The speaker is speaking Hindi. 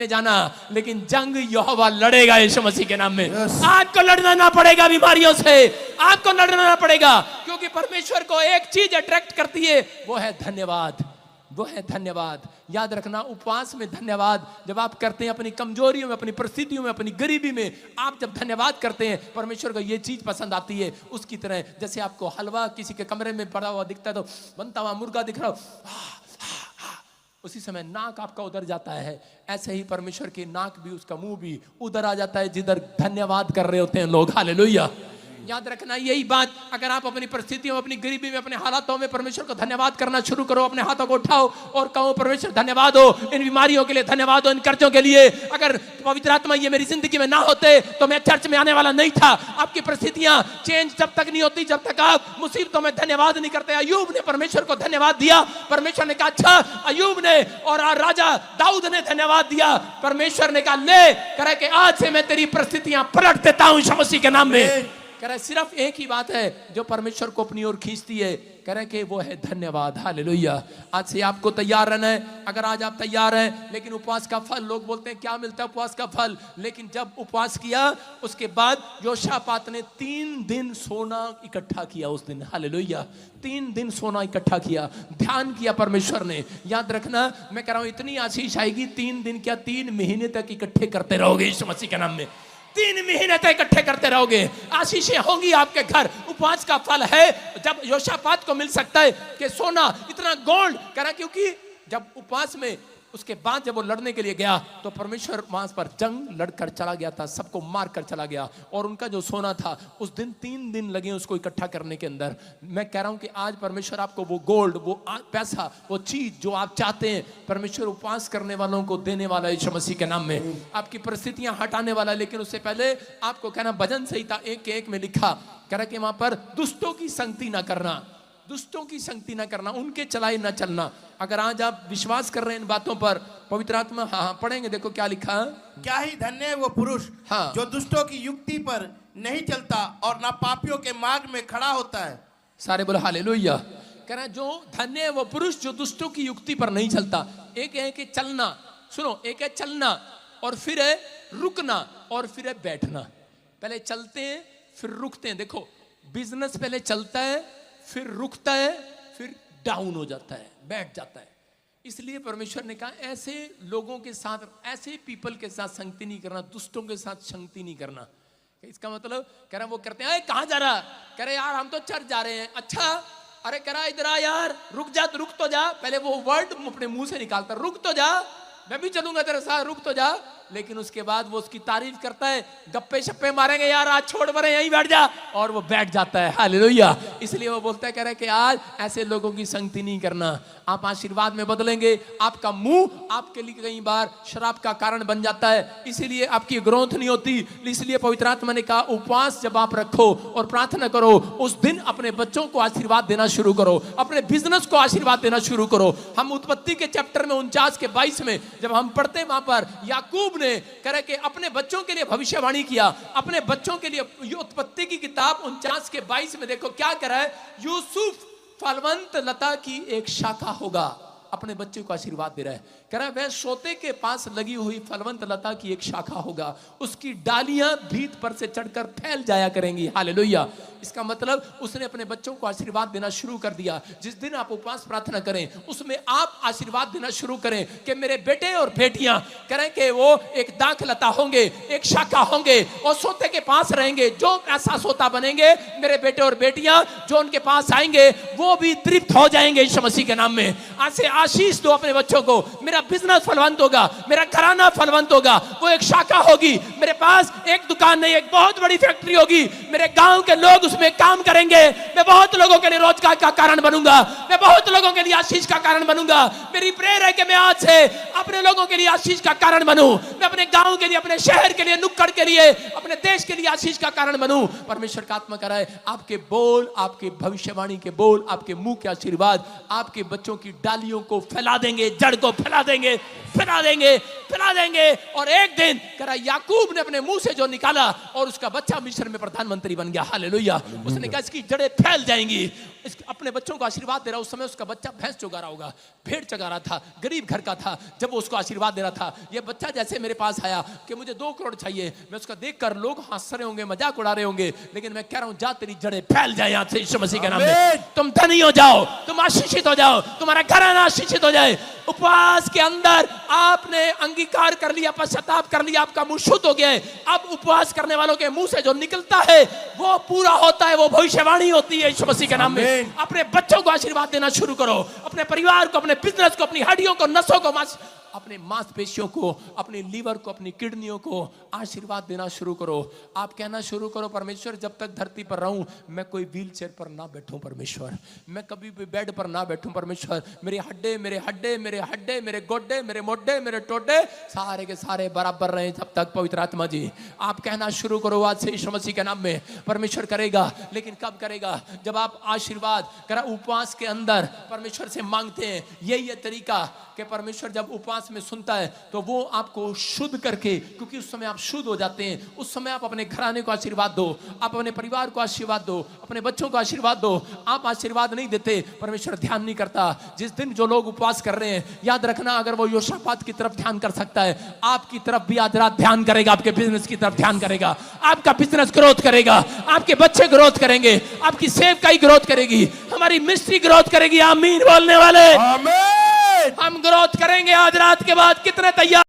में जाना, लेकिन जंग यहोवा लड़ेगा यीशु मसीह के नाम में। आपको लड़ना ना पड़ेगा बीमारियों से, आपको लड़ना ना पड़ेगा, क्योंकि परमेश्वर को एक चीज अट्रैक्ट करती है, वो है धन्यवाद, वो है धन्यवाद। याद रखना, उपवास में धन्यवाद जब आप करते हैं, अपनी कमजोरियों में, अपनी परिस्थितियों में, अपनी गरीबी में आप जब धन्यवाद करते हैं, परमेश्वर को ये चीज पसंद आती है। उसकी तरह जैसे आपको हलवा किसी के कमरे में पड़ा हुआ दिखता है, तो बनता हुआ मुर्गा दिख रहा हो, उसी समय नाक आपका उधर जाता है। ऐसे ही परमेश्वर की नाक भी, उसका मुंह भी उधर आ जाता है जिधर धन्यवाद कर रहे होते हैं लोग। हालेलुया। याद रखना यही बात, अगर आप अपनी परिस्थितियों, अपनी गरीबी में, अपने हालातों में परमेश्वर को धन्यवाद करना शुरू करो, अपने हाथों को उठाओ और कहो परमेश्वर धन्यवाद हो इन बीमारियों के लिए, धन्यवाद हो इन कर्जों के लिए। अगर पवित्र आत्मा ये मेरी जिंदगी में ना होते तो मैं चर्च में आने वाला नहीं था। आपकी परिस्थितियां चेंज जब तक नहीं होती, जब तक आप मुसीबतों में धन्यवाद नहीं करते। अय्यूब ने परमेश्वर को धन्यवाद दिया, परमेश्वर ने कहा अच्छा। अय्यूब ने और राजा दाऊद ने धन्यवाद दिया, परमेश्वर ने कहा ले करे कि आज से मैं तेरी परिस्थितियां पलट देता हूं यीशु मसीह के नाम में। कह रहे सिर्फ एक ही बात है जो परमेश्वर को अपनी ओर खींचती है, कह रहे कि वो है धन्यवाद। हालेलुया। आज से आपको तैयार रहना है। अगर आज आप तैयार हैं, लेकिन उपवास का फल, लोग बोलते हैं क्या मिलता है उपवास का फल, लेकिन जब उपवास किया उसके बाद योशापात ने 3 दिन सोना इकट्ठा किया उस दिन। हालेलुया। 3 दिन सोना इकट्ठा किया, ध्यान किया परमेश्वर ने। याद रखना, मैं कह रहा हूं इतनी आशीष आएगी, 3 दिन क्या 3 महीने तक इकट्ठे करते रहोगे यीशु मसीह के नाम में। 3 महीने तक इकट्ठे करते रहोगे, आशीषें होंगी आपके घर। उपवास का फल है जब योशापात को मिल सकता है कि सोना इतना गोल्ड करा, क्योंकि जब उपवास में उसके बाद जब वो लड़ने के लिए गया तो परमेश्वर वहां पर जंग लड़कर चला गया था, सबको मार कर चला गया। और उनका जो सोना था उस दिन 3 दिन लगे उसको इकट्ठा करने के अंदर। मैं कह रहा हूं कि आज परमेश्वर आपको वो गोल्ड, वो पैसा, वो चीज जो आप चाहते हैं, परमेश्वर उपवास करने वालों को देने वाला है यीशु मसीह के नाम में। आपकी परिस्थितियां हटाने वाला। लेकिन उससे पहले आपको कहना, भजन संहिता 1:1 में लिखा, कह रहा कि वहां पर दुष्टों की संगति ना करना, दुष्टों की संगति ना करना, उनके चलाए ना चलना। अगर आज आप विश्वास कर रहे हैं इन बातों पर, पवित्र आत्मा हाँ पढ़ेंगे, देखो क्या लिखा। क्या ही धन्य है वो पुरुष जो दुष्टों की युक्ति पर नहीं चलता और ना पापियों के मार्ग में खड़ा होता है। सारे बोलो हालेलुया। कह रहा है जो धन्य है वो पुरुष जो दुष्टों की युक्ति पर नहीं चलता। एक है कि चलना, सुनो, एक है चलना और फिर है रुकना और फिर है बैठना। पहले चलते हैं फिर रुकते हैं। देखो बिजनेस पहले चलता है, फिर रुकता है, फिर डाउन हो जाता है, बैठ जाता है। इसलिए परमेश्वर ने कहा ऐसे लोगों के साथ, ऐसे पीपल के साथ संगति नहीं करना, दुष्टों के साथ संगति नहीं करना। इसका मतलब कह रहा वो करते हैं, कहाँ जा रहा, कह रहे यार हम तो चर्च जा रहे हैं। अच्छा, अरे कह रहा इधर आ यार, रुक जा, रुक तो जा। पहले वो वर्ड अपने मुंह से निकालता, रुक तो जा, मैं भी चलूंगा तेरे साथ, रुक तो जा। लेकिन उसके बाद वो उसकी तारीफ करता है, गप्पे शप्पे मारेंगे यार, आज छोड़ परे यहीं बैठ जा, और वो बैठ जाता है। हालेलुया। इसलिए वो बोलता है, कह रहा है कि आज ऐसे लोगों की संगति नहीं करना। आप आशीर्वाद में बदलेंगे, आपका मुंह आपके लिए कई बार शराब का कारण बन जाता है, इसीलिए आपकी ग्रोथ नहीं होती। इसलिए पवित्र आत्मा ने कहा उपवास जब आप रखो और प्रार्थना करो, उस दिन अपने बच्चों को आशीर्वाद देना शुरू करो, अपने बिजनेस को आशीर्वाद देना शुरू करो। हम उत्पत्ति के चैप्टर में 49:22 में जब हम पढ़ते हैं, वहां पर याकूब ने करे कि अपने बच्चों के लिए भविष्यवाणी किया, अपने बच्चों के लिए। उत्पत्ति की किताब 49:22 में देखो क्या करा है, यूसुफ फलवंत लता की एक शाखा होगा। अपने बच्चे को आशीर्वाद दे रहा है, कह रहा है वह सोते के पास लगी हुई फलवंत लता की एक शाखा होगा, उसकी डालियां भीत पर से चढ़कर फैल जाया करेंगी। हालेलुया। इसका मतलब उसने अपने बच्चों को आशीर्वाद देना शुरू कर दिया। जिस दिन आप उपवास प्रार्थना करें उसमें आप आशीर्वाद देना शुरू करें कि मेरे बेटे और बेटियां करें कि वो एक दाखलता होंगे, एक शाखा होंगे, और सोते के पास रहेंगे। जो ऐसा सोता बनेंगे, मेरे बेटे और बेटियां जो उनके पास आएंगे वो भी तृप्त हो जाएंगे यीशु मसीह के नाम में। आज से आशीष दो अपने बच्चों को, मेरा बिजनेस फलवंत होगा, मेरा घराना फलवंत होगा, वो एक शाखा होगी। मेरे पास एक दुकान नहीं, एक बहुत बड़ी फैक्ट्री होगी, मेरे गांव के लोग उसमें काम करेंगे, मैं बहुत लोगों के लिए रोजगार का कारण बनूंगा, मैं बहुत लोगों के लिए आशीष का कारण बनूंगा। मेरी प्रेयर है कि मैं आज से अपने लोगों के लिए आशीष का कारण बनूं, मैं अपने गांव के लिए, अपने शहर के लिए, नुक्कड़ के लिए, अपने देश के लिए आशीष का कारण बनूं। परमेश्वर का आत्मा कह रहा है आपके बोल, आपके भविष्यवाणी के बोल, आपके मुंह के आशीर्वाद आपके बच्चों की डालियों को फैला देंगे, जड़ को फैला देंगे, फैला देंगे। पिला देंगे। और एक दिन कह रहा याकूब ने अपने मुंह से जो निकाला और उसका बच्चा मिस्र में प्रधानमंत्री बन गया। हालेलुया। उसने कहा इसकी जड़ें फैल जाएंगी। अपने बच्चों को आशीर्वाद दे रहा, उस समय उसका बच्चा भैंस चुगा रहा होगा, भेड़ चगा रहा था, गरीब घर का था। जब वो उसको आशीर्वाद दे रहा था, ये बच्चा जैसे मेरे पास आया कि मुझे 2 करोड़ चाहिए, मैं उसका देखकर लोग हंस रहे होंगे, मजाक उड़ा रहे होंगे, लेकिन मैं कह रहा हूं जा तेरी जड़ें फैल जाए यहां से यीशु मसीह के नाम में। तुम धनी हो जाओ, तुम आशीषित हो जाओ, तुम्हारा घराना आशीषित हो जाए। उपवास के अंदर आपने अंगीकार कर लिया, पश्चाताप कर लिया, आपका मुंह शुद्ध हो गया है। अब उपवास करने वालों के मुंह से जो निकलता है वो पूरा होता है, वो भविष्यवाणी होती है यीशु मसीह के नाम में। अपने बच्चों को आशीर्वाद देना शुरू करो, अपने परिवार को, अपने बिजनेस को, अपनी हड्डियों को, नसों को, अपने मांसपेशियों को, अपने लीवर को, अपनी किडनियों को आशीर्वाद देना शुरू करो। आप कहना शुरू करो परमेश्वर जब तक धरती पर रहूं मैं कोई व्हील चेयर पर ना बैठूं, परमेश्वर मैं कभी भी बेड पर ना बैठूं, परमेश्वर मेरे हड्डे मेरे गोड्डे मेरे मोड्डे मेरे टोड्डे सारे के सारे बराबर रहे जब तक। पवित्र आत्मा जी आप कहना शुरू करो आज से यीशु मसीह के नाम में। परमेश्वर करेगा, लेकिन कब करेगा? जब आप आशीर्वाद करा उपवास के अंदर परमेश्वर से मांगते हैं। यही है तरीका कि परमेश्वर जब उपवास में सुनता है तो वो आपको शुद्ध करके, क्योंकि उस समय आप शुद्ध हो जाते हैं, उस समय आप अपने घराने को आशीर्वाद दो, आप अपने परिवार को आशीर्वाद दो, अपने बच्चों को आशीर्वाद दो। आप आशीर्वाद नहीं देते, परमेश्वर ध्यान नहीं करता। जिस दिन जो लोग उपवास कर रहे हैं, याद रखना अगर वो योशापात की तरफ ध्यान कर सकता है, आपकी तरफ भी आज रात ध्यान करेगा, आपके बिजनेस की तरफ ध्यान करेगा, आपका बिजनेस ग्रोथ करेगा, आपके बच्चे ग्रोथ करेंगे, आपकी सेवकाई ग्रोथ करेगी, हमारी मिनिस्ट्री ग्रोथ करेगी। आमीन बोलने वाले, हम ग्रोथ करेंगे आज रात के बाद। कितने तैयार?